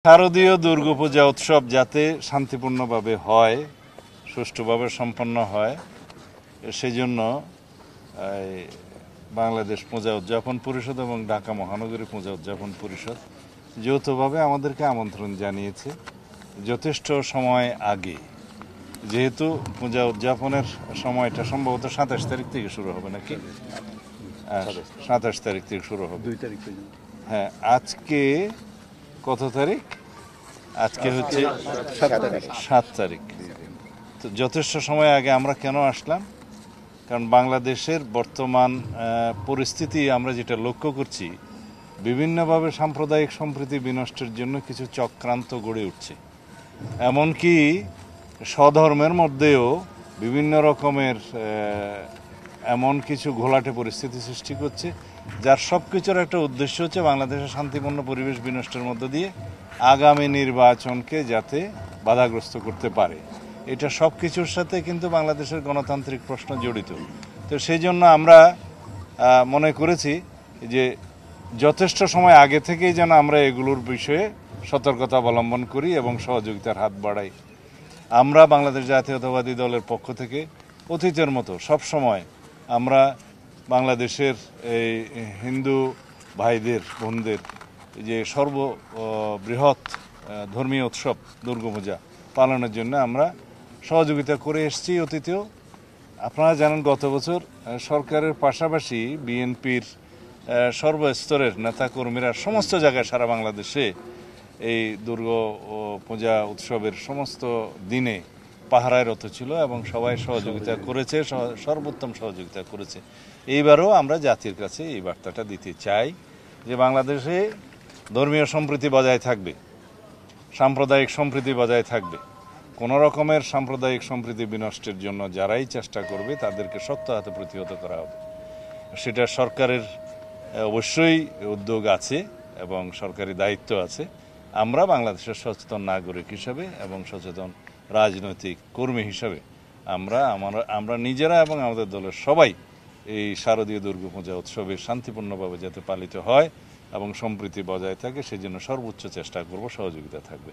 শারদীয় দুর্গাপূজা উৎসব যাতে শান্তিপূর্ণভাবে হয়, সুষ্ঠুভাবে সম্পন্ন হয়, সেজন্য বাংলাদেশ পূজা উদযাপন পরিষদ এবং ঢাকা মহানগরী পূজা উদযাপন পরিষদ যৌথভাবে আমাদেরকে আমন্ত্রণ জানিয়েছে যথেষ্ট সময় আগে। যেহেতু পূজা উদযাপনের সময়টা সম্ভবত 27 তারিখ থেকে শুরু হবে নাকি? 27 তারিখ থেকে শুরু হবে। 2 তারিখ। হ্যাঁ, আজকে কত তারিখ? আজকে হচ্ছে 7 তারিখ। তো যথেষ্ট সময় আগে আমরা কেন আসলাম? কারণ বাংলাদেশের বর্তমান পরিস্থিতি আমরা যেটা লক্ষ্য করছি, বিভিন্নভাবে সাম্প্রদায়িক সম্প্রীতি বিনষ্টের জন্য কিছু চক্রান্ত গড়ে উঠছে। এমনকি স্বধর্মের মধ্যেও বিভিন্ন রকমের এমন কিছু ঘোলাটে পরিস্থিতি সৃষ্টি করছে, যার সব কিছুর একটা উদ্দেশ্য হচ্ছে বাংলাদেশের শান্তিপূর্ণ পরিবেশ বিনষ্টের মধ্য দিয়ে আগামী নির্বাচনকে যাতে বাধাগ্রস্ত করতে পারে। এটা সব কিছুর সাথে কিন্তু বাংলাদেশের গণতান্ত্রিক প্রশ্ন জড়িত। তো সেই জন্য আমরা মনে করেছি যে যথেষ্ট সময় আগে থেকেই যেন আমরা এগুলোর বিষয়ে সতর্কতা অবলম্বন করি এবং সহযোগিতার হাত বাড়াই। আমরা বাংলাদেশ জাতীয়তাবাদী দলের পক্ষ থেকে অতীতের মতো সব সময় আমরা বাংলাদেশের এই হিন্দু ভাইদের বোনদের যে সর্ববৃহৎ ধর্মীয় উৎসব দুর্গাপূজা পালনের জন্য আমরা সহযোগিতা করে এসেছি অতীতেও। আপনারা জানেন গত বছর সরকারের পাশাপাশি বিএনপির সর্বস্তরের নেতাকর্মীরা সমস্ত জায়গায় সারা বাংলাদেশে এই দুর্গাপূজা উৎসবের সমস্ত দিনে পাহারায় রত ছিল এবং সবাই সহযোগিতা করেছে, সর্বোত্তম সহযোগিতা করেছে। এইবারও আমরা জাতির কাছে এই বার্তাটা দিতে চাই যে বাংলাদেশে ধর্মীয় সম্প্রীতি বজায় থাকবে, সাম্প্রদায়িক সম্প্রীতি বজায় থাকবে। কোনো রকমের সাম্প্রদায়িক সম্প্রীতি বিনষ্টের জন্য যারাই চেষ্টা করবে তাদেরকে শক্ত হাতে প্রতিহত করা হবে। সেটা সরকারের অবশ্যই উদ্যোগ আছে এবং সরকারি দায়িত্ব আছে। আমরা বাংলাদেশের সচেতন নাগরিক হিসাবে এবং সচেতন রাজনৈতিক কর্মী হিসাবে আমরা নিজেরা এবং আমাদের দলের সবাই এই শারদীয় দুর্গাপূজা উৎসবে শান্তিপূর্ণভাবে যাতে পালিত হয় এবং সম্প্রীতি বজায় থাকে সেজন্য সর্বোচ্চ চেষ্টা করব, সহযোগিতা থাকবে।